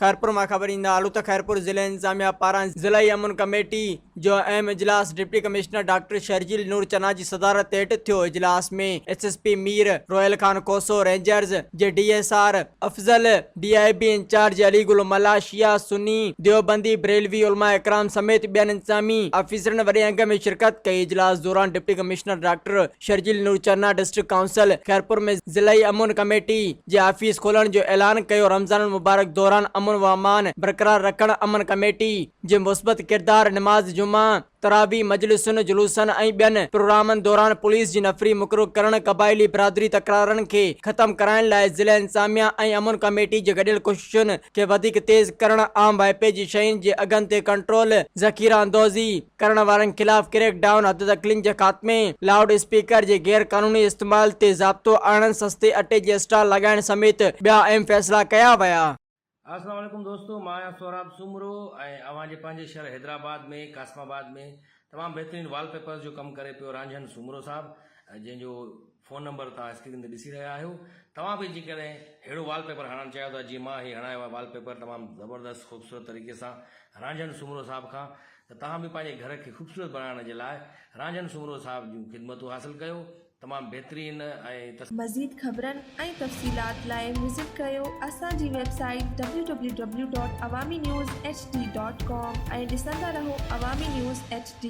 खैरपुर में खबर इंदा आलू तो खैरपुर जिले इंतजामिया पारा जिला अमन कमेटी जो अहम इजलास डिप्टी कमिश्नर डॉक्टर शर्जील नूर चना की सदारत हेठ थियो। इजलास में SSP मीर, रोयल खान कोसो, रेंजर्स जे DSR Afzal, DIB incharge Ali Gul Mallah, शिया सुन्नी देवबंदी बरेलवी उलमा इकराम समेत बेन इंतजामी ऑफिसर ने वॾे अंग में शिरकत कई। इजलास दौरान डिप्टी कमिश्नर डॉक्टर शर्जील नूर चना डिस्ट्रिक्ट काउंसिल खैरपुर में जिला अमन कमेटी जे ऑफिस खोलण जो ऐलान कयो। रमजान मुबारक दौरान अमन व अमान बरकरार रखण अमन कमेटी जे मुस्बत किरदार नमाज जुमा तरावी मजलिसन जुलूसन ऐं ॿियनि प्रोग्रामनि दौरान पुलिस जी नफ़री मुक़ररु करण क़बाइली बिरादरी तकरारनि खे ख़त्म कराइण लाइ ज़िला इंतजामिया ऐं अमन कमेटी जे गॾियल कोशिशुनि खे वधीक तेज़ करण, आम वाइपे जी शयुनि जे अघनि ते कंट्रोल, ज़ख़ीरा अंदोज़ी करण वारनि ख़िलाफ़ क्रैक डाउन, हद तकलीन जे ख़ात्मे, लाउड स्पीकर जे गैर कानूनी इस्तेमाल ते ज़ाब्तो आणण, सस्ते अटे जे स्टॉल लॻाइण समेत ॿिया अहम फ़ैसिला कया विया। अस्सलाम वालेकुम दोस्तों, मैं सोराब सुमरो अवाजे पंहिंजे शहर हैदराबाद में कासमाबाद में तमाम बेहतरीन वॉलपेपर जो कम करे पियो रांझन सुमरो साहब, जंहिंजो फ़ोन नंबर तव्हां स्क्रीन ते ॾिसी रहिया आहियो। तव्हां बि जेकॾहिं अहिड़ो वॉलपेपर हणणु चाहियो था जीअं मां ही हणायो आहे वॉलपेपर तमामु ज़बरदस्त ख़ूबसूरत तरीक़े सां रांझन सुमरो साहब खां, त तव्हां बि पंहिंजे घर खे ख़ूबसूरत बणाइण जे लाइ रांझन सुमरो साहब जूं ख़िदमतूं हासिलु कयो। तमामु बहितरीन ऐं मज़ीद ख़बरनि ऐं तफ़सीलात लाइ विज़िट कयो असांजी वेबसाइट www.awamiNewsHD.com ऐं ॾिसंदा रहो अवामी न्यूज़ HD।